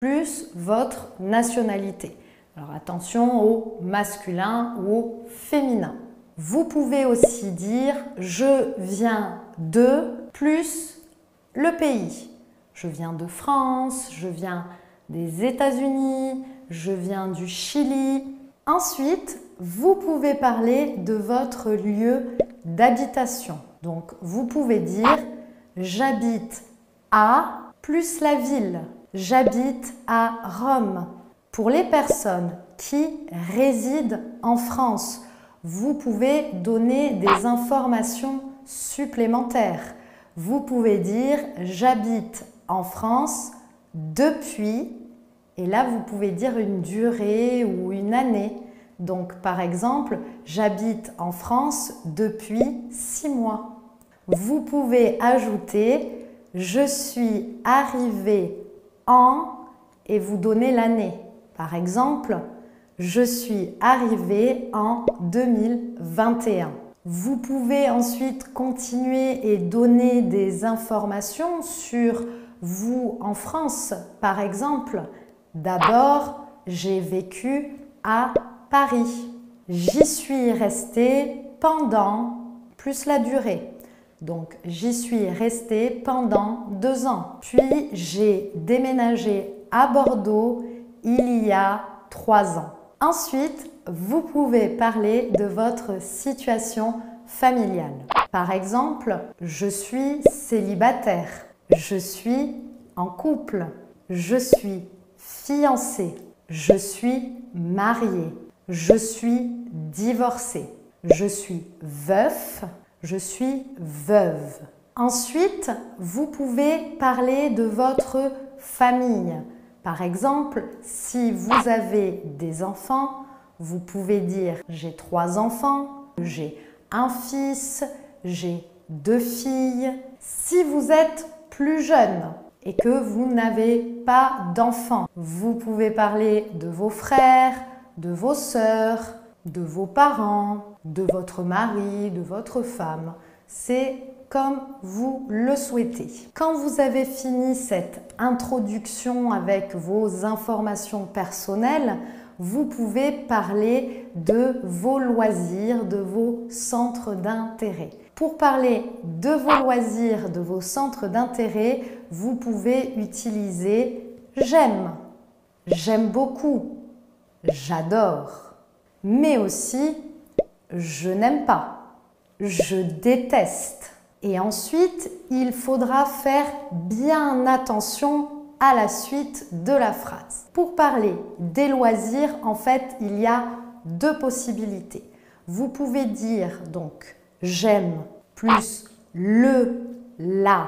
plus votre nationalité. Alors attention au masculin ou au féminin. Vous pouvez aussi dire « je viens de » plus le pays. Je viens de France, je viens des États-Unis, je viens du Chili. Ensuite, vous pouvez parler de votre lieu d'habitation. Donc, vous pouvez dire « j'habite à » plus la ville. J'habite à Rome. Pour les personnes qui résident en France, vous pouvez donner des informations supplémentaires. Vous pouvez dire « j'habite en France depuis » et là vous pouvez dire une durée ou une année. Donc par exemple, j'habite en France depuis 6 mois. Vous pouvez ajouter « je suis arrivé en » et vous donnez l'année. Par exemple, je suis arrivé en 2021. Vous pouvez ensuite continuer et donner des informations sur vous en France. Par exemple, d'abord, j'ai vécu à Paris. J'y suis resté pendant plus la durée. Donc, j'y suis resté pendant 2 ans. Puis, j'ai déménagé à Bordeaux il y a 3 ans. Ensuite, vous pouvez parler de votre situation familiale. Par exemple, je suis célibataire, je suis en couple, je suis fiancé, je suis marié, je suis divorcé, je suis veuf, je suis veuve. Ensuite, vous pouvez parler de votre famille. Par exemple, si vous avez des enfants, vous pouvez dire « j'ai 3 enfants », « j'ai un fils », « j'ai 2 filles ». Si vous êtes plus jeune et que vous n'avez pas d'enfants, vous pouvez parler de vos frères, de vos sœurs, de vos parents, de votre mari, de votre femme. C'est comme vous le souhaitez. Quand vous avez fini cette introduction avec vos informations personnelles, vous pouvez parler de vos loisirs, de vos centres d'intérêt. Pour parler de vos loisirs, de vos centres d'intérêt, vous pouvez utiliser « j'aime »,« j'aime beaucoup »,« j'adore », mais aussi « je n'aime pas »,« je déteste ». Et ensuite, il faudra faire bien attention à la suite de la phrase. Pour parler des loisirs, en fait, il y a 2 possibilités. Vous pouvez dire donc « j'aime » plus le, la,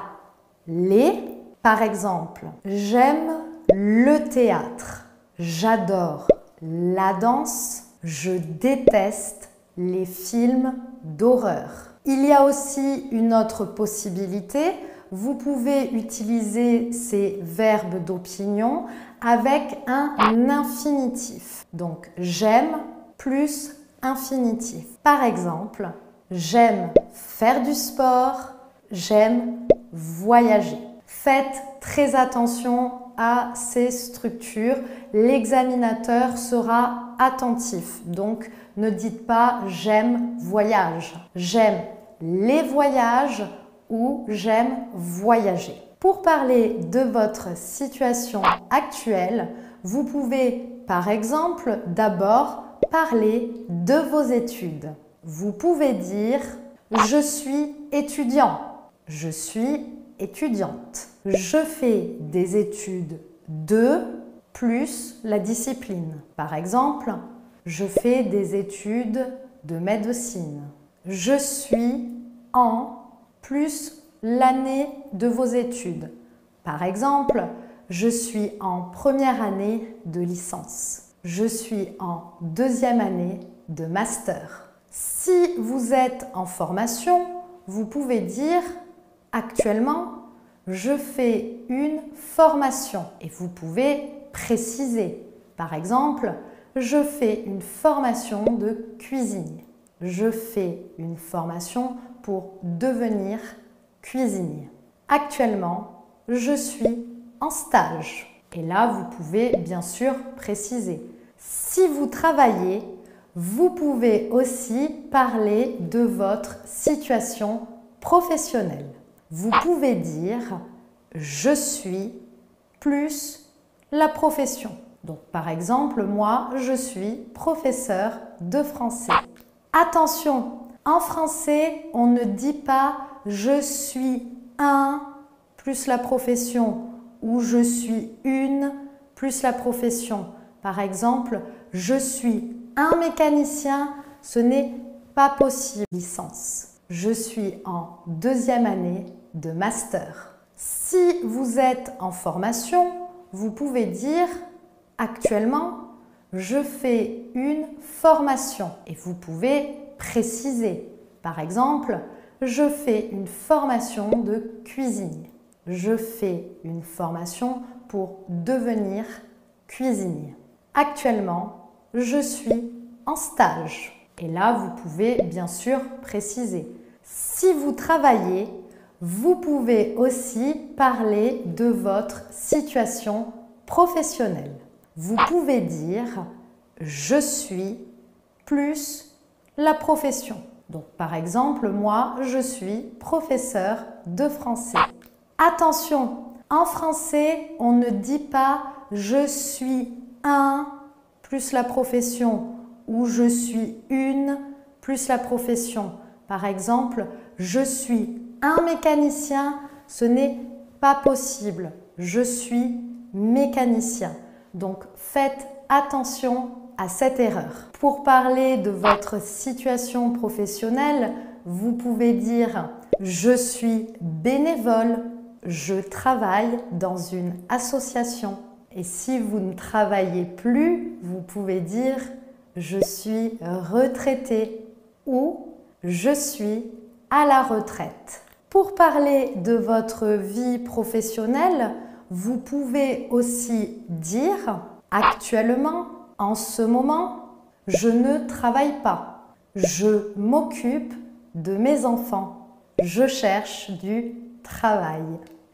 les. Par exemple, j'aime le théâtre, j'adore la danse, je déteste les films d'horreur. Il y a aussi une autre possibilité. Vous pouvez utiliser ces verbes d'opinion avec un infinitif. Donc, j'aime plus infinitif. Par exemple, j'aime faire du sport, j'aime voyager. Faites très attention à ces structures. L'examinateur sera attentif. Donc, ne dites pas « j'aime voyage ». J'aime les voyages ou j'aime voyager. Pour parler de votre situation actuelle, vous pouvez par exemple d'abord parler de vos études. Vous pouvez dire « je suis étudiant »,« je suis étudiante ». Je fais des études de plus la discipline. Par exemple, je fais des études de médecine. Je suis en plus l'année de vos études. Par exemple, je suis en première année de licence. Je suis en 2e année de master. Si vous êtes en formation, vous pouvez dire actuellement, je fais une formation et vous pouvez préciser. Par exemple, je fais une formation de cuisine. Je fais une formation pour devenir cuisinier. Actuellement, je suis en stage. Et là, vous pouvez bien sûr préciser. Si vous travaillez, vous pouvez aussi parler de votre situation professionnelle. Vous pouvez dire « je suis » plus la profession. Donc par exemple, moi, je suis professeur de français. Attention, en français, on ne dit pas « je suis un » plus la profession ou « je suis une » plus la profession. Par exemple, « je suis un mécanicien », ce n'est pas possible. Licence. Je suis en 2e année de master. Si vous êtes en formation, vous pouvez dire « actuellement, je fais une formation » et vous pouvez préciser. Par exemple, « je fais une formation de cuisinier ». Je fais une formation pour devenir cuisinier. Actuellement, je suis en stage. Et là, vous pouvez bien sûr préciser. Si vous travaillez, vous pouvez aussi parler de votre situation professionnelle. Vous pouvez dire « je suis » plus la profession. Donc par exemple, moi, je suis professeur de français. Attention, en français, on ne dit pas « je suis un » plus la profession ou « je suis une » plus la profession. Par exemple, « je suis un mécanicien », ce n'est pas possible. Je suis mécanicien. Donc faites attention à cette erreur. Pour parler de votre situation professionnelle, vous pouvez dire « je suis bénévole », je travaille dans une association. Et si vous ne travaillez plus, vous pouvez dire « je suis retraité » ou « je suis à la retraite ». Pour parler de votre vie professionnelle, vous pouvez aussi dire « actuellement, en ce moment, je ne travaille pas. Je m'occupe de mes enfants. Je cherche du travail ».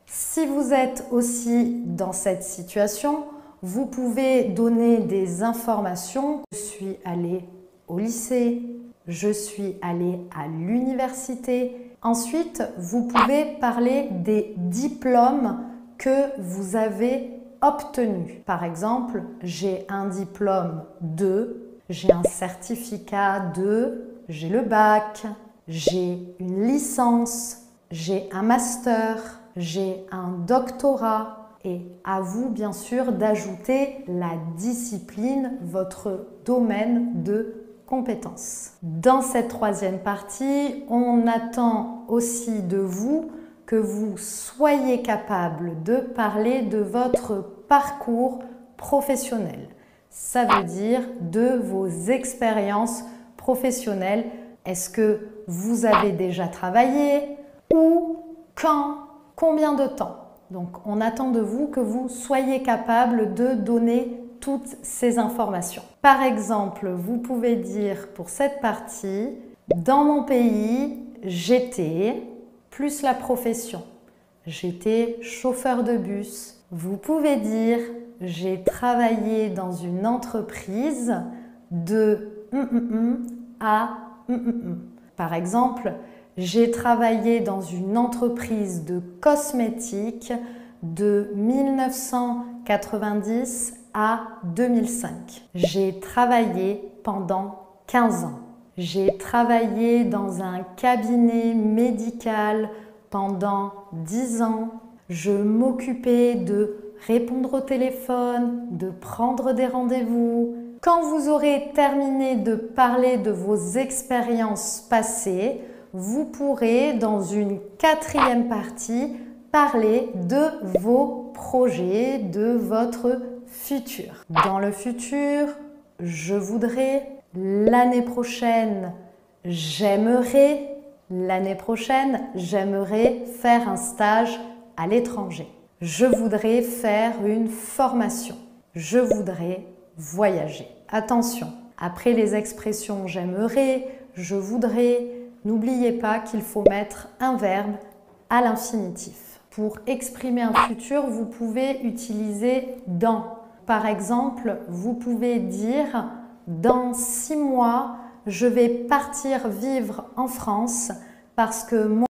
Si vous êtes aussi dans cette situation, vous pouvez donner des informations. Je suis allée au lycée, je suis allée à l'université. Ensuite, vous pouvez parler des diplômes que vous avez obtenus. Par exemple, j'ai un diplôme de, j'ai un certificat de, j'ai le bac, j'ai une licence, j'ai un master, j'ai un doctorat. Et à vous, bien sûr, d'ajouter la discipline, votre domaine de compétences. Dans cette 3e partie, on attend aussi de vous que vous soyez capable de parler de votre parcours professionnel. Ça veut dire de vos expériences professionnelles. Est-ce que vous avez déjà travaillé? Où? Quand? Combien de temps? Donc, on attend de vous que vous soyez capable de donner toutes ces informations. Par exemple, vous pouvez dire pour cette partie, dans mon pays, j'étais, plus la profession. J'étais chauffeur de bus. Vous pouvez dire, j'ai travaillé dans une entreprise de à Par exemple, j'ai travaillé dans une entreprise de cosmétiques de 1990 à 2005. J'ai travaillé pendant 15 ans. J'ai travaillé dans un cabinet médical pendant 10 ans. Je m'occupais de répondre au téléphone, de prendre des rendez-vous. Quand vous aurez terminé de parler de vos expériences passées, vous pourrez, dans une 4e partie, parler de vos projets, de votre futur. Dans le futur, je voudrais, l'année prochaine, j'aimerais, l'année prochaine, j'aimerais faire un stage à l'étranger. Je voudrais faire une formation. Je voudrais voyager. Attention, après les expressions j'aimerais, je voudrais, n'oubliez pas qu'il faut mettre un verbe à l'infinitif. Pour exprimer un futur, vous pouvez utiliser dans. Par exemple, vous pouvez dire « Dans 6 mois, je vais partir vivre en France parce que mon